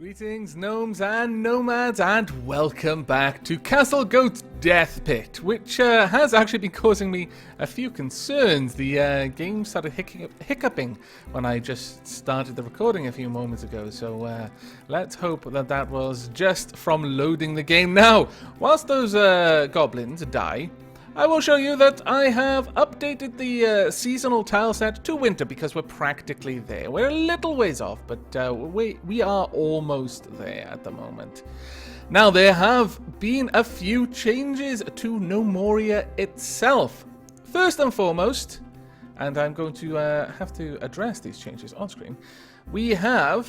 Greetings, gnomes and nomads, and welcome back to Castlegoat's Death Pit, which has actually been causing me a few concerns. The game started hiccuping when I just started the recording a few moments ago, so let's hope that that was just from loading the game. Now, whilst those goblins die, I will show you that I have updated the seasonal tile set to winter because we're practically there. We're a little ways off, but we are almost there at the moment. Now, there have been a few changes to Gnomoria itself. First and foremost, and I'm going to have to address these changes on screen, we have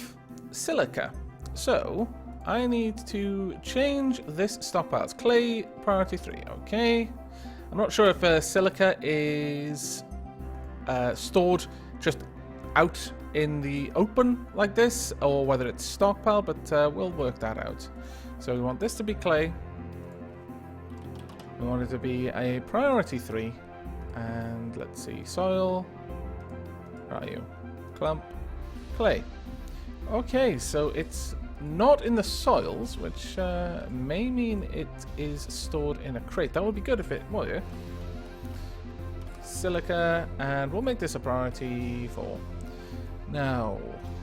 Silica. So, I need to change this stockpiles. Clay, priority 3, okay. I'm not sure if Silica is stored just out in the open like this, or whether it's stockpile, but we'll work that out. So we want this to be clay. We want it to be a priority 3. And let's see, soil. Where are you? Clump. Clay. Okay, so it's not in the soils, which may mean it is stored in a crate. That would be good if it was, yeah? Silica, and we'll make this a priority 4. Now,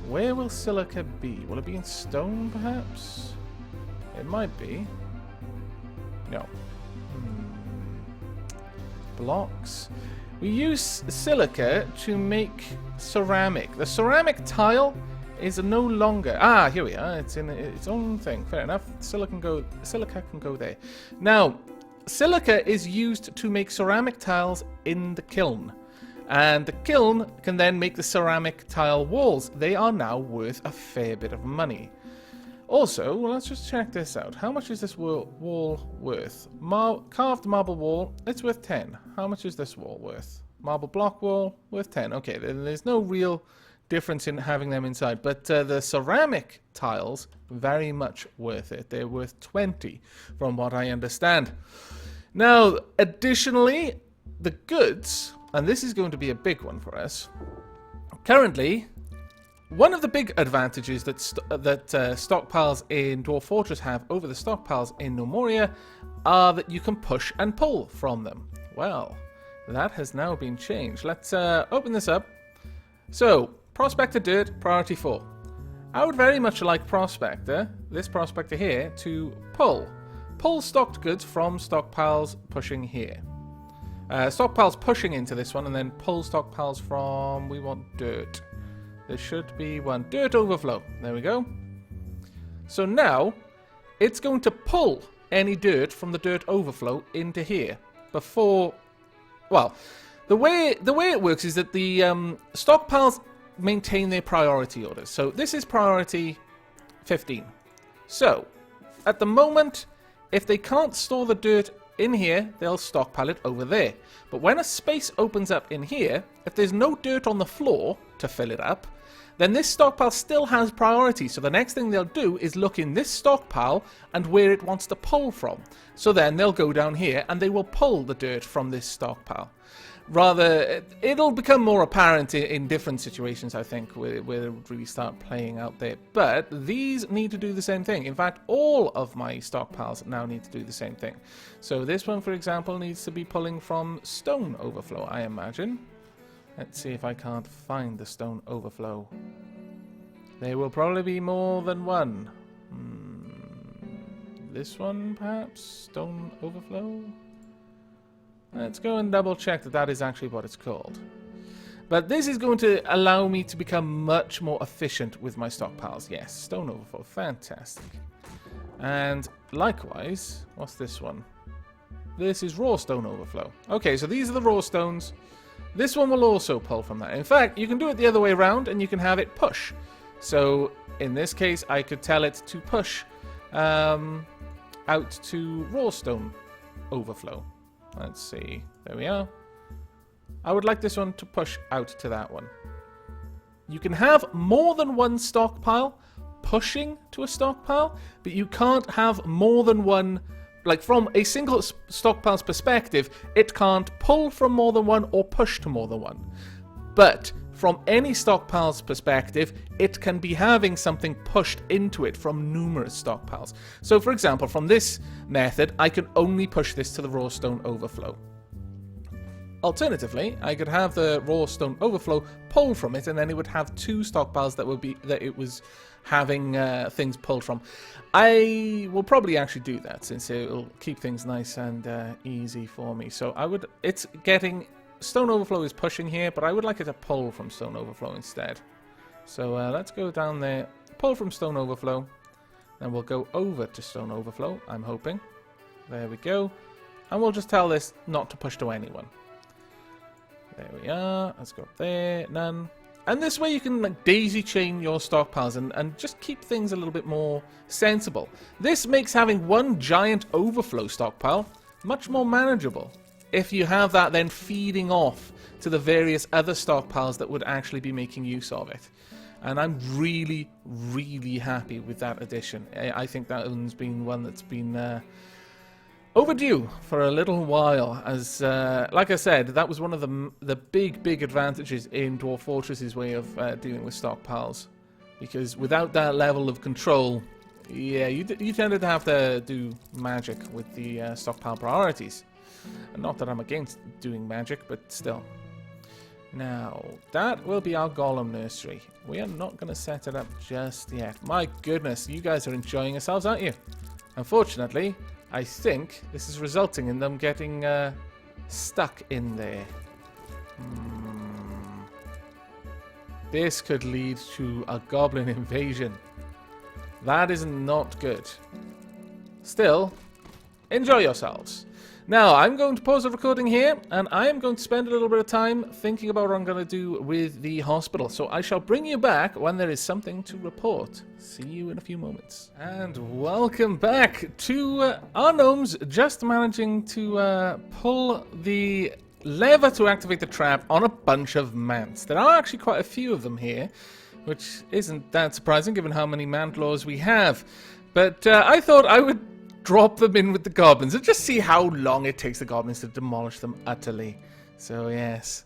where will silica be? Will it be in stone, perhaps? It might be. No. Blocks. We use silica to make ceramic. The ceramic tile is no longer... Ah, here we are. It's in its own thing. Fair enough. Silica can go there. Now, silica is used to make ceramic tiles in the kiln. And the kiln can then make the ceramic tile walls. They are now worth a fair bit of money. Also, well, let's just check this out. How much is this wall worth? Carved marble wall, it's worth 10. How much is this wall worth? Marble block wall, worth 10. Okay, there's no real difference in having them inside, but the ceramic tiles, very much worth it. They're worth 20 from what I understand. Now, additionally, the goods, and this is going to be a big one for us. Currently, one of the big advantages that stockpiles in Dwarf Fortress have over the stockpiles in Gnomoria are that you can push and pull from them. Well, that has now been changed. Let's open this up. So, Prospector Dirt, priority 4. I would very much like Prospector, this Prospector here, to pull. Pull stocked goods from stockpiles pushing here. Stockpiles pushing into this one, and then pull stockpiles from, we want dirt. There should be one. Dirt overflow. There we go. So now, it's going to pull any dirt from the dirt overflow into here. Before, well, the way it works is that the stockpiles maintain their priority orders. So this is priority 15. So, at the moment, if they can't store the dirt in here, they'll stockpile it over there. But when a space opens up in here, if there's no dirt on the floor to fill it up, then this stockpile still has priority. So the next thing they'll do is look in this stockpile and where it wants to pull from. So then they'll go down here and they will pull the dirt from this stockpile. Rather, it'll become more apparent in different situations, I think, where it really start playing out there. But these need to do the same thing. In fact, all of my stockpiles now need to do the same thing. So this one, for example, needs to be pulling from stone overflow, I imagine. Let's see if I can't find the stone overflow. There will probably be more than one. This one, perhaps? Stone overflow? Let's go and double check that that is actually what it's called. But this is going to allow me to become much more efficient with my stockpiles. Yes, stone overflow, fantastic. And likewise, what's this one? This is raw stone overflow. Okay, so these are the raw stones. This one will also pull from that. In fact, you can do it the other way around and you can have it push. So in this case, I could tell it to push out to raw stone overflow. Let's see. There we are. I would like this one to push out to that one. You can have more than one stockpile pushing to a stockpile, but you can't have more than one. Like, from a single stockpile's perspective, it can't pull from more than one or push to more than one. But from any stockpile's perspective, it can be having something pushed into it from numerous stockpiles. So for example, from this method, I can only push this to the raw stone overflow. Alternatively, I could have the raw stone overflow pull from it, and then it would have two stockpiles that it was having things pulled from. I will probably actually do that, since it will keep things nice and easy for me. So it's getting stone overflow is pushing here, but I would like it to pull from stone overflow instead. So let's go down there, pull from stone overflow, then we'll go over to stone overflow. I'm hoping. There we go, and we'll just tell this not to push to anyone. There we are. Let's go up there. None. And this way you can like daisy chain your stockpiles and just keep things a little bit more sensible. This makes having one giant overflow stockpile much more manageable if you have that then feeding off to the various other stockpiles that would actually be making use of it. And I'm really, really happy with that addition. I think that one's been one that's been overdue for a little while, as like I said, that was one of the big advantages in Dwarf Fortress's way of dealing with stockpiles, because without that level of control, yeah, you tended to have to do magic with the stockpile priorities. And not that I'm against doing magic, but still. Now, that will be our golem nursery. We are not going to set it up just yet. My goodness, you guys are enjoying yourselves, aren't you? Unfortunately, I think this is resulting in them getting stuck in there. This could lead to a goblin invasion. That is not good. Still, enjoy yourselves. Now, I'm going to pause the recording here, and I am going to spend a little bit of time thinking about what I'm going to do with the hospital. So I shall bring you back when there is something to report. See you in a few moments. And welcome back to our gnomes just managing to pull the lever to activate the trap on a bunch of mants. There are actually quite a few of them here, which isn't that surprising given how many mant laws we have. But I thought I would drop them in with the goblins and just see how long it takes the goblins to demolish them utterly. So yes,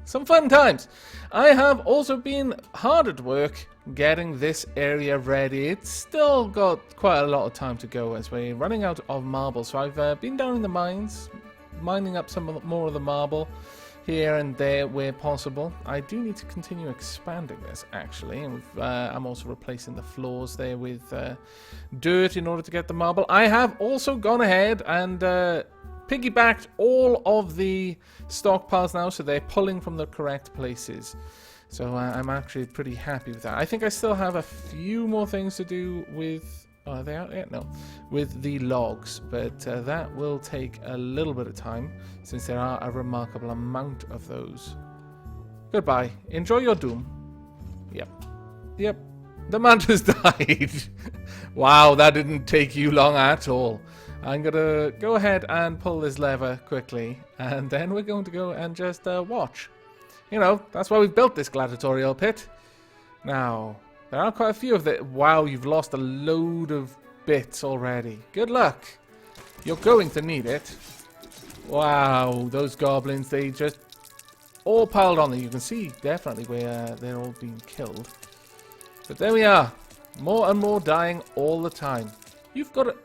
some fun times. I have also been hard at work getting this area ready. It's still got quite a lot of time to go as we're running out of marble. So I've been down in the mines, mining up some more of the marble here and there where possible. I do need to continue expanding this, actually. And I'm also replacing the floors there with dirt in order to get the marble. I have also gone ahead and piggybacked all of the stockpiles now, so they're pulling from the correct places. So I'm actually pretty happy with that. I think I still have a few more things to do with... Oh, are they out yet? No. With the logs, but that will take a little bit of time, since there are a remarkable amount of those. Goodbye. Enjoy your doom. Yep. The mantis died. Wow, that didn't take you long at all. I'm going to go ahead and pull this lever quickly, and then we're going to go and just watch. You know, that's why we've built this gladiatorial pit. Now... there are quite a few of them. Wow, you've lost a load of bits already. Good luck. You're going to need it. Wow, those goblins, they just all piled on there. You can see definitely where they're all being killed. But there we are. More and more dying all the time. You've got a...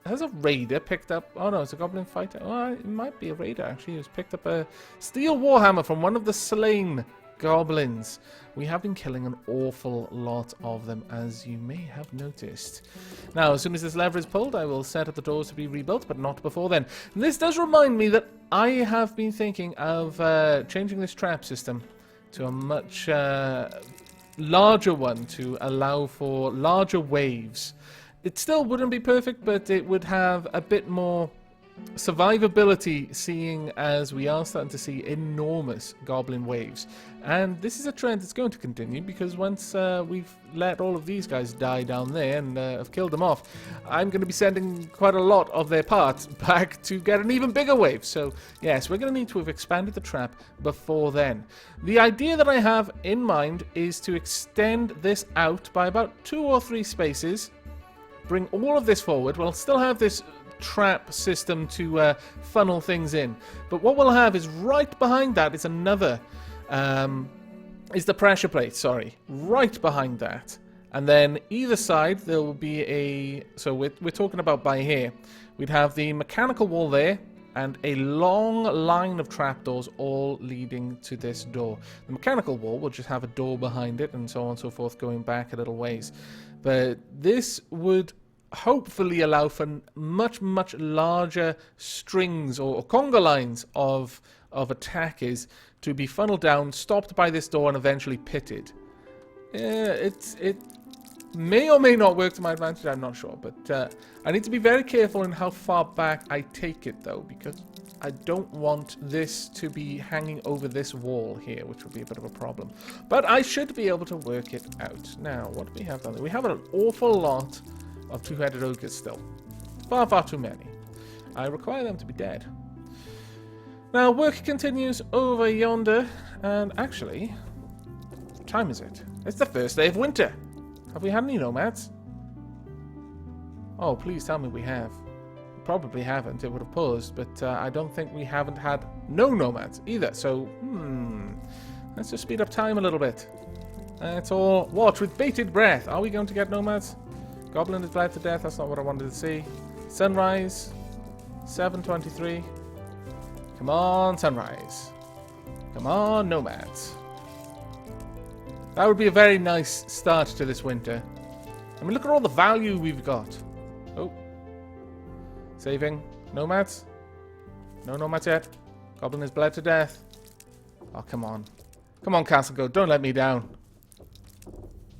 has a raider picked up... oh no, it's a goblin fighter. Oh, it might be a raider actually. Who's picked up a steel warhammer from one of the slain goblins. We have been killing an awful lot of them, as you may have noticed. Now, as soon as this lever is pulled, I will set up the doors to be rebuilt, but not before then. And this does remind me that I have been thinking of changing this trap system to a much larger one to allow for larger waves. It still wouldn't be perfect, but it would have a bit more survivability, seeing as we are starting to see enormous goblin waves. And this is a trend that's going to continue, because once we've let all of these guys die down there and have killed them off, I'm going to be sending quite a lot of their parts back to get an even bigger wave. So yes, we're going to need to have expanded the trap before then. The idea that I have in mind is to extend this out by about 2 or 3 spaces, bring all of this forward. We'll still have this trap system to funnel things in, but what we'll have is right behind that is another is the pressure plate, sorry. Right behind that. And then either side there will be a... So we're talking about by here. We'd have the mechanical wall there and a long line of trapdoors all leading to this door. The mechanical wall will just have a door behind it and so on and so forth going back a little ways. But this would hopefully allow for much, much larger strings or conga lines of attackers to be funneled down, stopped by this door and eventually pitted. It may or may not work to my advantage, I'm not sure. But I need to be very careful in how far back I take it, though, because I don't want this to be hanging over this wall here, which would be a bit of a problem. But I should be able to work it out. Now, what do we have down there? We have an awful lot of two-headed ogres still. Far, far too many. I require them to be dead. Now, work continues over yonder, and actually, what time is it? It's the first day of winter. Have we had any nomads? Oh, please tell me we have. Probably haven't. It would have paused, but I don't think we haven't had no nomads either. So, let's just speed up time a little bit. It's all watch with bated breath. Are we going to get nomads? Goblin is bled to death. That's not what I wanted to see. Sunrise, 7:23. Come on, sunrise. Come on, nomads. That would be a very nice start to this winter. I mean, look at all the value we've got. Oh. Saving. Nomads? No nomads yet. Goblin is bled to death. Oh, come on. Come on, Castlegoat. Don't let me down.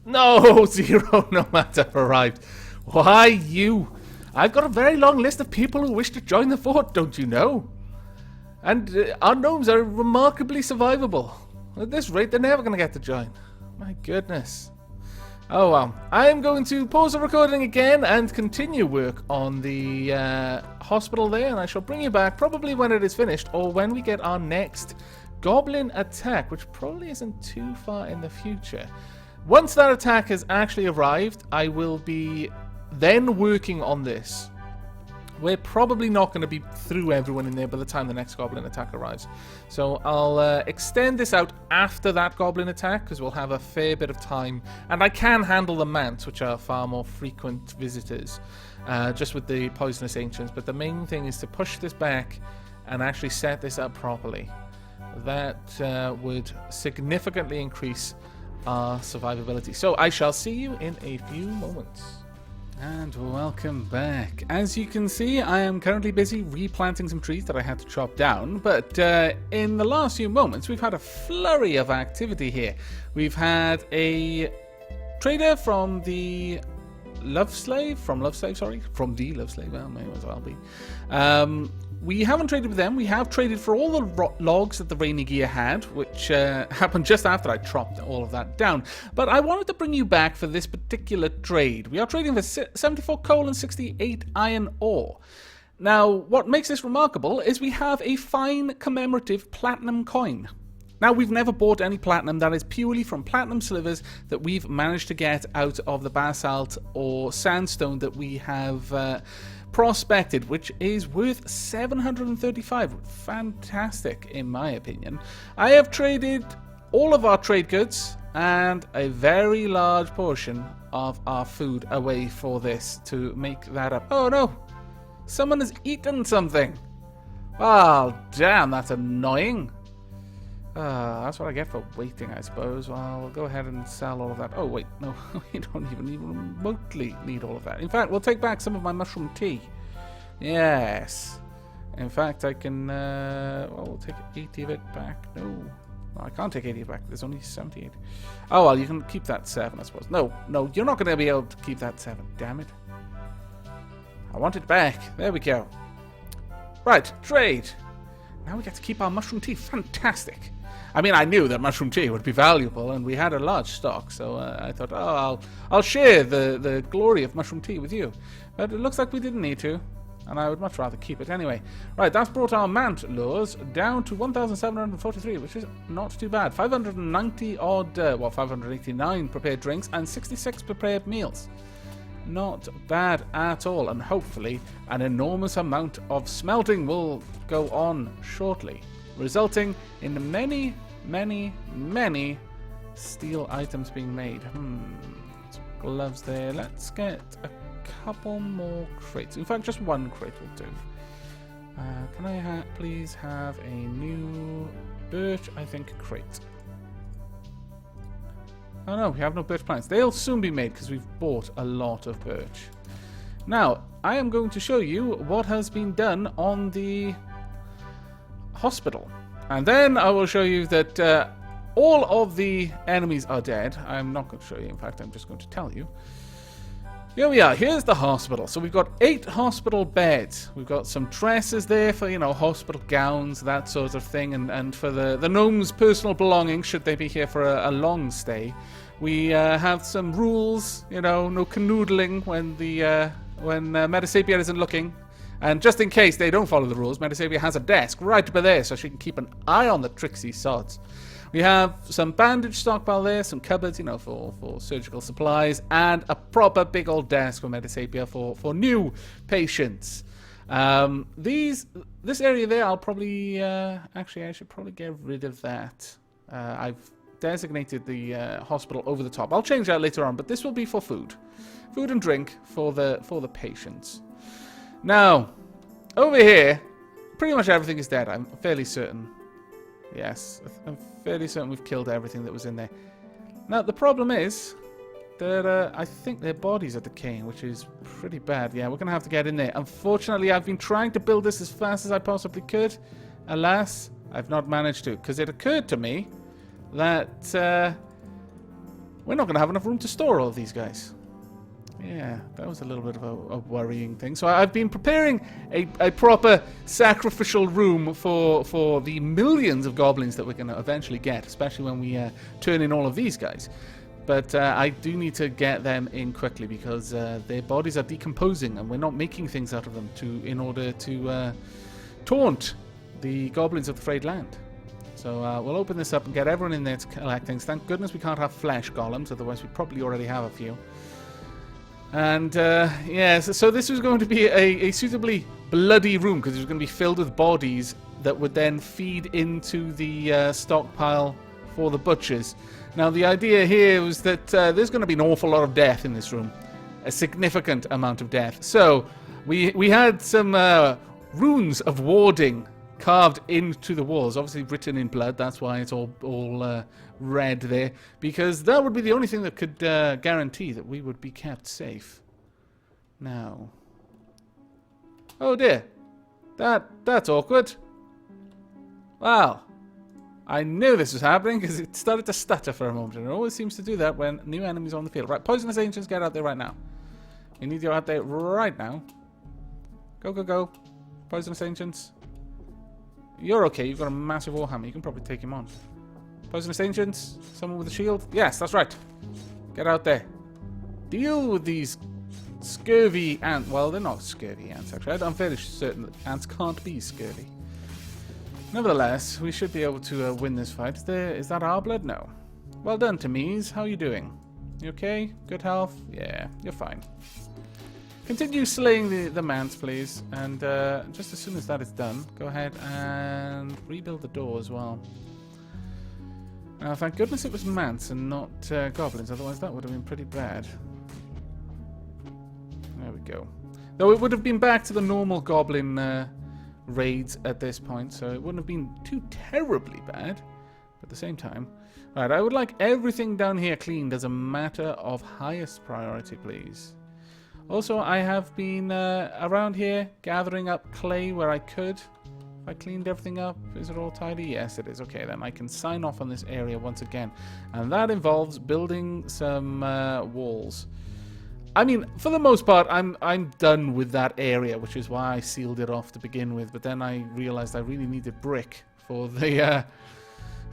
No! 0 nomads have arrived. Why you? I've got a very long list of people who wish to join the fort, don't you know? And our gnomes are remarkably survivable. At this rate, they're never going to get to join. My goodness. Oh well. I am going to pause the recording again and continue work on the hospital there, and I shall bring you back probably when it is finished or when we get our next goblin attack, which probably isn't too far in the future. Once that attack has actually arrived, I will be then working on this. We're probably not going to be through everyone in there by the time the next goblin attack arrives. So I'll extend this out after that goblin attack, because we'll have a fair bit of time. And I can handle the mants, which are far more frequent visitors, just with the poisonous ancients. But the main thing is to push this back and actually set this up properly. That would significantly increase our survivability. So I shall see you in a few moments. And welcome back. As you can see, I am currently busy replanting some trees that I had to chop down, but in the last few moments we've had a flurry of activity here. We've had a trader from the Love Slave, well, may as well be. We haven't traded with them. We have traded for all the logs that the Rainy Gear had, which happened just after I chopped all of that down. But I wanted to bring you back for this particular trade. We are trading for 74 coal and 68 iron ore. Now, what makes this remarkable is we have a fine commemorative platinum coin. Now, we've never bought any platinum. That is purely from platinum slivers that we've managed to get out of the basalt or sandstone that we have prospected, which is worth 735. Fantastic, in my opinion. I have traded all of our trade goods and a very large portion of our food away for this to make that up. Oh no! Someone has eaten something! Oh, damn, that's annoying. That's what I get for waiting, I suppose. Well, I'll go ahead and sell all of that. Oh, wait, no, we don't even remotely need all of that. In fact, we'll take back some of my mushroom tea. Yes. In fact, I can, well, we'll take 80 of it back. No, I can't take 80 back. There's only 78. Oh, well, you can keep that 7, I suppose. No, you're not going to be able to keep that 7. Damn it. I want it back. There we go. Right, trade. Now we get to keep our mushroom tea. Fantastic. I mean, I knew that mushroom tea would be valuable, and we had a large stock, so I thought, oh, I'll share the glory of mushroom tea with you. But it looks like we didn't need to, and I would much rather keep it anyway. Right, that's brought our mant lures down to 1,743, which is not too bad. 590 odd, 589 prepared drinks, and 66 prepared meals. Not bad at all, and hopefully an enormous amount of smelting will go on shortly, resulting in many, many, many steel items being made. Some gloves there. Let's get a couple more crates. In fact, just one crate will do. Can I please have a new birch, I think, crate? Oh no, we have no birch planks. They'll soon be made because we've bought a lot of birch. Now, I am going to show you what has been done on the hospital. And then I will show you that all of the enemies are dead. I'm not going to show you, in fact, I'm just going to tell you. Here we are. Here's the hospital. So we've got 8 hospital beds. We've got some dresses there for, you know, hospital gowns, that sort of thing, and for the gnomes' personal belongings, should they be here for a long stay. We have some rules, you know, no canoodling when Metasapia isn't looking. And just in case they don't follow the rules, Metasapia has a desk right by there so she can keep an eye on the tricksy sods. We have some bandage stockpile there, some cupboards, you know, for surgical supplies, and a proper big old desk for Metasapia for new patients. This area there, I'll probably... actually, I should probably get rid of that. I've designated the hospital over the top. I'll change that later on, but this will be for food. Food and drink for the patients. Now, over here, pretty much everything is dead, I'm fairly certain. Yes, I'm fairly certain we've killed everything that was in there. Now, the problem is that I think their bodies are decaying, which is pretty bad. Yeah, we're going to have to get in there. Unfortunately, I've been trying to build this as fast as I possibly could. Alas, I've not managed to, because it occurred to me that we're not going to have enough room to store all of these guys. Yeah, that was a little bit of a worrying thing. So I've been preparing a proper sacrificial room for the millions of goblins that we're going to eventually get, especially when we turn in all of these guys. But I do need to get them in quickly because their bodies are decomposing and we're not making things out of them in order to taunt the goblins of the Frayed Land. So we'll open this up and get everyone in there to collect things. Thank goodness we can't have flesh golems, otherwise we probably already have a few. And, yeah, so this was going to be a suitably bloody room because it was going to be filled with bodies that would then feed into the stockpile for the butchers. Now, the idea here was that there's going to be an awful lot of death in this room. A significant amount of death. So, we had some runes of warding carved into the walls, obviously written in blood. That's why it's all red there, because that would be the only thing that could guarantee that we would be kept safe. Now, oh dear, that's awkward. Wow, I knew this was happening because it started to stutter for a moment, and it always seems to do that when new enemies are on the field. Right, poisonous ancients, get out there right now. You need to go out there right now. Go, go, go, poisonous ancients. You're okay, you've got a massive warhammer. You can probably take him on. Poisonous ancients? Someone with a shield? Yes, that's right. Get out there. Deal with these scurvy ants. Well, they're not scurvy ants, actually. I'm fairly certain that ants can't be scurvy. Nevertheless, we should be able to win this fight. Is that our blood? No. Well done, Tamiz. How are you doing? You okay? Good health? Yeah, you're fine. Continue slaying the mants, please. And just as soon as that is done, go ahead and rebuild the door as well. Now, thank goodness it was mants and not goblins, otherwise that would have been pretty bad. There we go. Though it would have been back to the normal goblin raids at this point, so it wouldn't have been too terribly bad. But at the same time... Alright, I would like everything down here cleaned as a matter of highest priority, please. Also, I have been around here gathering up clay where I could. If I cleaned everything up, is it all tidy? Yes, it is. Okay, then I can sign off on this area once again. And that involves building some walls. I mean, for the most part, I'm done with that area, which is why I sealed it off to begin with. But then I realized I really needed brick for the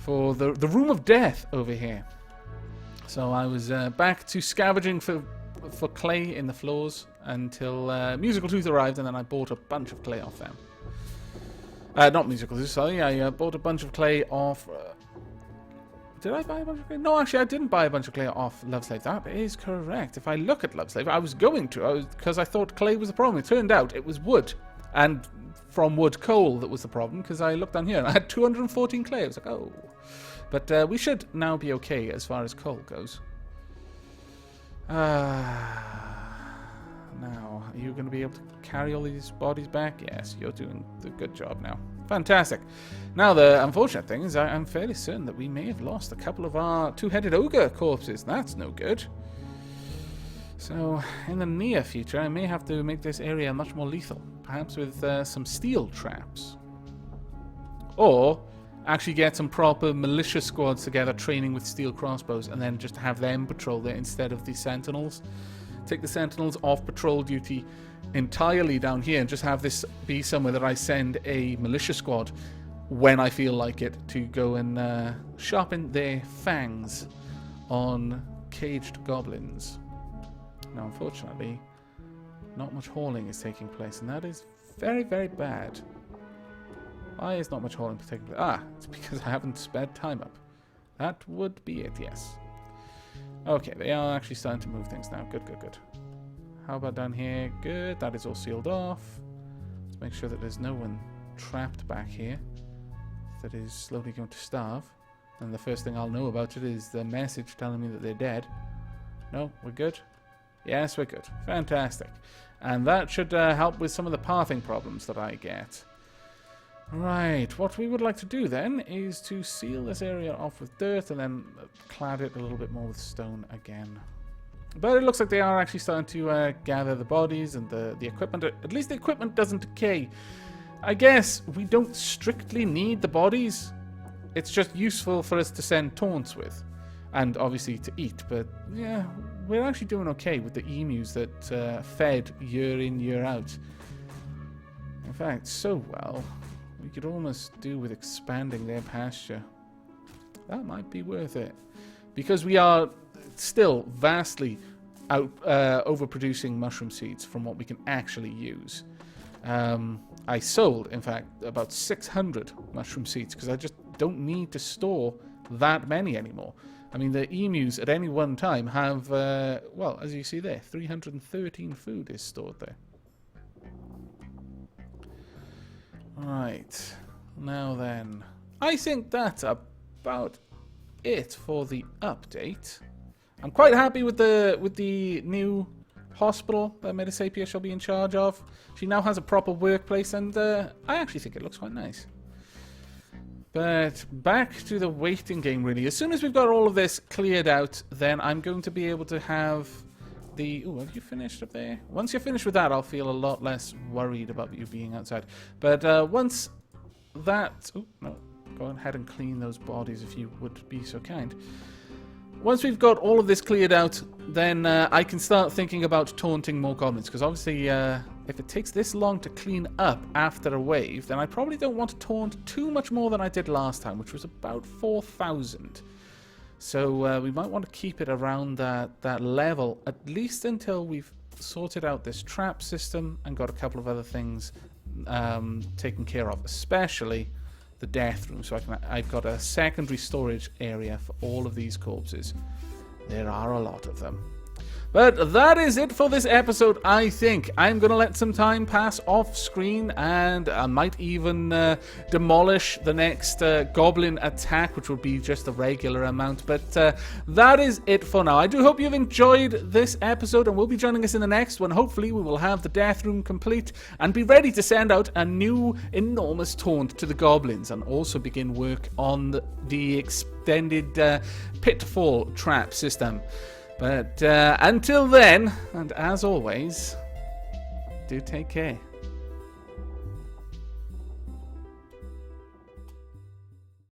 room of death over here. So I was back to scavenging for clay in the floors until Musical Tooth arrived, and then I bought a bunch of clay off them. Not Musical Tooth, sorry. I bought a bunch of clay off... did I buy a bunch of clay? No, actually, I didn't buy a bunch of clay off Loveslave. That is correct. If I look at Loveslave, I was going to, because I thought clay was the problem. It turned out it was wood, and from wood coal that was the problem, because I looked down here, and I had 214 clay. I was like, oh... But we should now be okay as far as coal goes. Now, are you going to be able to carry all these bodies back? Yes, you're doing the good job now. Fantastic. Now, the unfortunate thing is I'm fairly certain that we may have lost a couple of our two-headed ogre corpses. That's no good. So, in the near future, I may have to make this area much more lethal. Perhaps with some steel traps. Or actually get some proper militia squads together training with steel crossbows and then just have them patrol there instead of the sentinels. Take the sentinels off patrol duty entirely down here and just have this be somewhere that I send a militia squad when I feel like it to go and sharpen their fangs on caged goblins. Now, unfortunately, not much hauling is taking place, and that is very, very bad. Why is not much hauling taking place? Ah, it's because I haven't sped time up. That would be it, yes. Okay, they are actually starting to move things now. Good, good, good. How about down here? Good, that is all sealed off. Let's make sure that there's no one trapped back here that is slowly going to starve. And the first thing I'll know about it is the message telling me that they're dead. No, we're good? Yes, we're good. Fantastic. And that should help with some of the pathing problems that I get. Right, what we would like to do then is to seal this area off with dirt and then clad it a little bit more with stone again. But it looks like they are actually starting to gather the bodies and the equipment. At least the equipment doesn't decay. I guess we don't strictly need the bodies. It's just useful for us to send taunts with. And obviously to eat. But yeah, we're actually doing okay with the emus that fed year in, year out. In fact, so well, we could almost do with expanding their pasture. That might be worth it. Because we are still vastly overproducing mushroom seeds from what we can actually use. I sold, in fact, about 600 mushroom seeds because I just don't need to store that many anymore. I mean, the emus at any one time have, well, as you see there, 313 food is stored there. Right, now then, I think that's about it for the update. I'm quite happy with the new hospital that Metasapia shall be in charge of. She now has a proper workplace, and I actually think it looks quite nice. But back to the waiting game, really. As soon as we've got all of this cleared out, then I'm going to be able to have the... Ooh, have you finished up there? Once you're finished with that, I'll feel a lot less worried about you being outside. But once that... Oh, no. Go ahead and clean those bodies if you would be so kind. Once we've got all of this cleared out, then I can start thinking about taunting more goblins. Because obviously, if it takes this long to clean up after a wave, then I probably don't want to taunt too much more than I did last time, which was about 4,000. So we might want to keep it around that level, at least until we've sorted out this trap system and got a couple of other things taken care of, especially the death room. So I've got a secondary storage area for all of these corpses. There are a lot of them. But that is it for this episode, I think. I'm going to let some time pass off screen, and I might even demolish the next goblin attack, which will be just a regular amount. But that is it for now. I do hope you've enjoyed this episode, and will be joining us in the next one. Hopefully we will have the death room complete and be ready to send out a new enormous taunt to the goblins, and also begin work on the extended pitfall trap system. But until then, and as always, do take care.